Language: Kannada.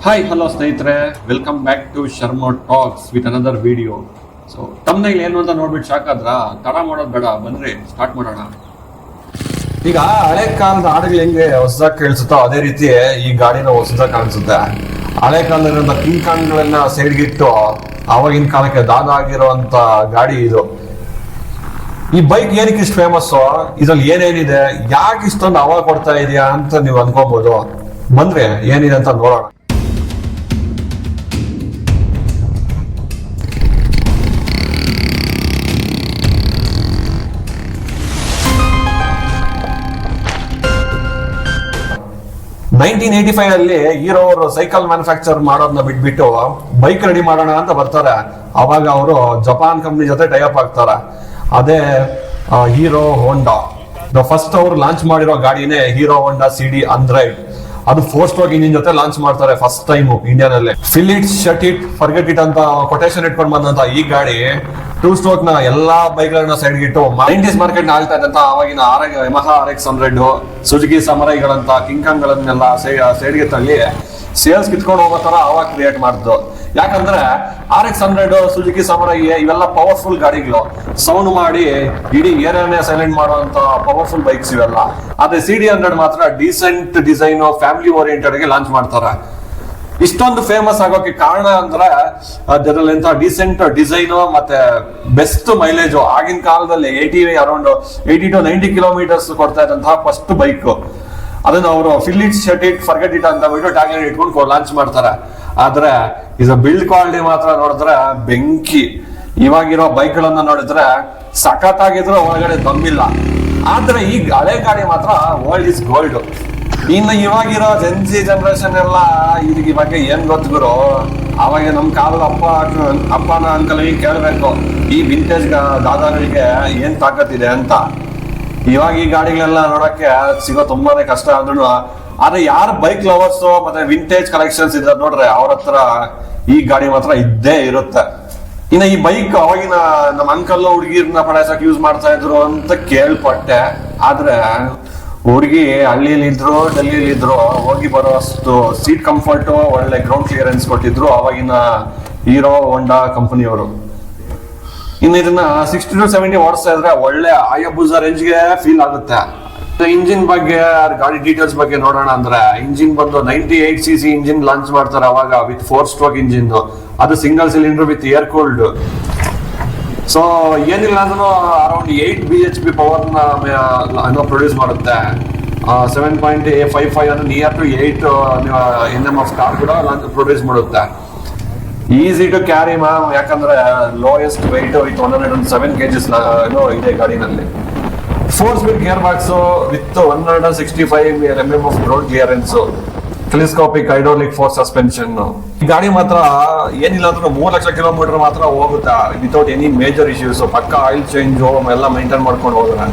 ಹಾಯ್ ಹಲೋ ಸ್ನೇಹಿತರೆ, welcome back to Sharma talks with another video. So ತಮ್ಮನೇಲಿ ಏನು ಅಂತ ನೋಡ್ಬಿಟ್ಟು ಶಾಕ್ ಆದ್ರ? ತಡ ಮಾಡೋದು ಬೇಡ, ಬನ್ರಿ ಸ್ಟಾರ್ಟ್ ಮಾಡೋಣ. ಈಗ ಹಳೆ ಕಾಲದ ಹಾಡುಗಳು ಹೆಂಗೆ ಹೊಸದಾಗಿ ಕೇಳಿಸುತ್ತೋ ಅದೇ ರೀತಿ ಈ ಗಾಡಿನ ಹೊಸದಾಗಿ ಕಾಣಿಸುತ್ತೆ. ಹಳೆ ಕಾಲದಲ್ಲಿರುವಂತ ಕಿಂಗ್ ಕಾಂಗ್ಗಳನ್ನ ಸೈಡ್ಗಿಟ್ಟು ಆವಾಗಿನ ಕಾಲಕ್ಕೆ ದಾದ ಆಗಿರುವಂತ ಗಾಡಿ ಇದು. ಈ ಬೈಕ್ ಏನಕ್ಕೆ ಇಷ್ಟು ಫೇಮಸ್, ಇದ್ರಲ್ಲಿ ಏನೇನಿದೆ, ಯಾಕೆ ಇಷ್ಟೊಂದು ಹವಾ ಕೊಡ್ತಾ ಇದೆಯಾ ಅಂತ ನೀವು ಅನ್ಕೋಬಹುದು. ಬಂದ್ರೆ ಏನಿದೆ ಅಂತ ನೋಡೋಣ. ನೈನ್ಟೀನ್ 85 ಅಲ್ಲಿ ಹೀರೋ ಅವರು ಸೈಕಲ್ ಮ್ಯಾನುಫ್ಯಾಕ್ಚರ್ ಮಾಡೋದನ್ನ ಬಿಟ್ಬಿಟ್ಟು ಬೈಕ್ ರೆಡಿ ಮಾಡೋಣ ಅಂತ ಬರ್ತಾರೆ. ಅವಾಗ ಅವರು ಜಪಾನ್ ಕಂಪ್ನಿ ಜೊತೆ ಟೈಅಪ್ ಆಗ್ತಾರೆ. ಅದೇ ಹೀರೋ ಹೋಂಡಾ. ಫಸ್ಟ್ ಅವರು ಲಾಂಚ್ ಮಾಡಿರೋ ಗಾಡಿನೇ ಹೀರೋ ಹೋಂಡಾ CD ಅಂಡ್ರೈಡ್. ಅದು 4 ಸ್ಟ್ರೋಕ್ ಇಂಜಿನ್ ಜೊತೆ ಲಾಂಚ್ ಮಾಡ್ತಾರೆ ಫಸ್ಟ್ ಟೈಮ್ ಇಂಡಿಯಾನಲ್ಲಿ. Fill it, shut it, forget it ಅಂತ ಕೊಟೇಶನ್ ಇಟ್ಕೊಂಡು ಬಂದಂತ ಈ ಗಾಡಿ 2 ಸ್ಟ್ರೋಕ್ ನ ಎಲ್ಲಾ ಬೈಕ್ ಗಳನ್ನ ಸೈಡ್ ಇಟ್ಟು 90s ಮಾರ್ಕೆಟ್ ನ ಆಳ್ತಾ ಇದ್ದಂತ ಅವಾಗಿನ ಯಮಹಾ RX100, ಸುಜುಕಿ ಸಮರೈಗಳಂತ ಕಿಂಗ್ ಕಾಂಗ್ ಗಳನ್ನೆಲ್ಲ ಸೈಡ್ಗೆ ತಳ್ಳಿ ಸೇಲ್ಸ್ ಕಿತ್ಕೊಂಡು ಹೋಗೋ ತರ ಅವಾಗ ಕ್ರಿಯೇಟ್ ಮಾಡಿದ್ದು. ಯಾಕಂದ್ರೆ RX100, ಸುಜುಕಿ ಸಮರೈ ಇವೆಲ್ಲ ಪವರ್ಫುಲ್ ಗಾಡಿಗಳು, ಸೌಂಡ್ ಮಾಡಿ ಇಡೀ ಏರಿಯಾನೇ ಸೈಲೆಂಟ್ ಮಾಡುವಂತ ಪವರ್ಫುಲ್ ಬೈಕ್ಸ್ ಇವೆಲ್ಲ. ಆದ್ರೆ CD100 ಮಾತ್ರ ಡೀಸೆಂಟ್ ಡಿಸೈನ್, ಫ್ಯಾಮಿಲಿ ಓರಿಯೆಂಟೆಡ್ ಗೆ ಲಾಂಚ್ ಮಾಡ್ತಾರೆ. ಇಷ್ಟೊಂದು ಫೇಮಸ್ ಆಗೋಕೆ ಕಾರಣ ಅಂದ್ರೆ ಅದರಲ್ಲಿ ಎಂತ ಡೀಸೆಂಟ್ ಡಿಸೈನ್ ಮತ್ತೆ ಬೆಸ್ಟ್ ಮೈಲೇಜ್. ಆಗಿನ ಕಾಲದಲ್ಲಿ ಅರೌಂಡ್ 80 to 90 ಕಿಲೋಮೀಟರ್ಸ್ ಕೊಡ್ತಾ ಇದ್ದಂತಹ ಫಸ್ಟ್ ಬೈಕ್. ಅದನ್ನ ಅವರು fill it, shut it, forget it ಅಂತ ಬಿಟ್ಟು ಟ್ಯಾಗ್ಲೈನ್ ಇಟ್ಕೊಂಡು ಲಾಂಚ್ ಮಾಡ್ತಾರೆ. ಆದ್ರೆ ಇದು ಬಿಲ್ಡ್ ಕ್ವಾಲಿಟಿ ಮಾತ್ರ ನೋಡಿದ್ರೆ ಬೆಂಕಿ. ಇವಾಗಿರೋ ಬೈಕ್ ಗಳನ್ನ ನೋಡಿದ್ರೆ ಸಖತ್ತಾಗಿದ್ರು ಒಳಗಡೆ ದಮ್ಮಿಲ್ಲ. ಆದ್ರೆ ಈ ಹಳೆ ಗಾಡಿ ಮಾತ್ರ ವರ್ಲ್ಡ್ ಇಸ್ ಗೋಲ್ಡ್. ಇನ್ನು ಇವಾಗಿರೋ ಜೆನ್ಸಿ ಜನರೇಷನ್ ಎಲ್ಲ ಇದಕ್ಕೆ ಬಗ್ಗೆ ಏನ್ ಗೊತ್ತಿದ್ರು. ಅವಾಗ ನಮ್ ಕಾಲದ ಅಪ್ಪನ ಅಂಕಲ್ಗೆ ಕೇಳ್ಬೇಕು ಈ ವಿಂಟೇಜ್ ದಾದಾಗಳಿಗೆ ಏನ್ ತಾಕತ್ತಿದೆ ಅಂತ. ಇವಾಗ ಈ ಗಾಡಿಗಳೆಲ್ಲ ನೋಡಕ್ಕೆ ಸಿಗೋ ತುಂಬಾನೇ ಕಷ್ಟ ಆದ್ರೂ, ಆದ್ರೆ ಯಾರು ಬೈಕ್ ಲವರ್ಸ್ ಮತ್ತೆ ವಿಂಟೇಜ್ ಕಲೆಕ್ಷನ್ಸ್ ಇದ್ರೆ ನೋಡ್ರೆ ಅವ್ರ ಹತ್ರ ಈ ಗಾಡಿ ಮಾತ್ರ ಇದ್ದೇ ಇರುತ್ತೆ. ಇನ್ನು ಈ ಬೈಕ್ ಅವಾಗಿನ ನಮ್ಮ ಅಂಕಲ್ ಹುಡುಗಿರ್ನ ಪಡಾಯಿಸಕ್ ಯೂಸ್ ಮಾಡ್ತಾ ಇದ್ರು ಅಂತ ಕೇಳ್ಪಟ್ಟೆ. ಆದ್ರೆ ಹುಡುಗಿ ಹಳ್ಳಿಯಲ್ಲಿ ಇದ್ರು, ಡೆಲ್ಲಿಲಿ ಇದ್ರು, ಹೋಗಿ ಬರೋ ಅಷ್ಟು ಸೀಟ್ ಕಂಫರ್ಟ್, ಒಳ್ಳೆ ಗ್ರೌಂಡ್ ಕ್ಲಿಯರೆನ್ಸ್ ಕೊಟ್ಟಿದ್ರು ಅವಾಗಿನ ಹೀರೋ ಹೋಂಡಾ ಕಂಪನಿಯವರು. ಇನ್ನು ಇದನ್ನ 60 to 70 ಓಡಿಸ್ತಾ ಇದ್ರೆ ಒಳ್ಳೆ ಆಯಬುಜಾ ರೇಂಜ್ಗೆ ಫೀಲ್ ಆಗುತ್ತೆ. ಇಂಜಿನ್ ಬಗ್ಗೆ, ಗಾಡಿ ಡೀಟೇಲ್ಸ್ ಬಗ್ಗೆ ನೋಡೋಣ ಅಂದ್ರೆ, ಇಂಜಿನ್ ಬಂದು 98cc ಇಂಜಿನ್ ಲಾಂಚ್ ಮಾಡ್ತಾರೆ ಅವಾಗ ವಿತ್ 4 ಸ್ಟ್ರೋಕ್ ಇಂಜಿನ್. ಅದು single cylinder with air cooled. So ಏನಿಲ್ಲ ಅಂದ್ರೂ ಅರೌಂಡ್ 8 BHP ಪವರ್ ಪ್ರೊಡ್ಯೂಸ್ ಮಾಡುತ್ತೆ. 7.55 ಅಂದ್ರೆ ನಿಯರ್ ಟು 8 NM ಆಫ್ ಕಾರ್ ಕೂಡ ಪ್ರೊಡ್ಯೂಸ್ ಮಾಡುತ್ತೆ. ಈಸಿ ಟು ಕ್ಯಾರಿ ಮ್ಯಾಮ್, ಯಾಕಂದ್ರೆ ಲೋಯೆಸ್ಟ್ ವೆಯ್ಟ್ ವಿತ್ 107 kgs ಇದೆ ಗಾಡಿನಲ್ಲಿ. 4 speed gear box with 165 mm of road clearance. Telescopic hydraulic forks suspension. ಈ ಗಾಡಿ ಮಾತ್ರ ಏನಿಲ್ಲ ಅಂದ್ರೂ 3 ಲಕ್ಷ ಕಿಲೋಮೀಟರ್ ಮಾತ್ರ ಹೋಗುತ್ತಾ ವಿತೌಟ್ ಎನಿ ಮೇಜರ್ ಇಶ್ಯೂಸ್. ಪಕ್ಕ ಆಯಿಲ್ ಚೇಂಜ್ ಎಲ್ಲ ಮೈಂಟೈನ್ ಮಾಡ್ಕೊಂಡು ಹೋದ್ರೆ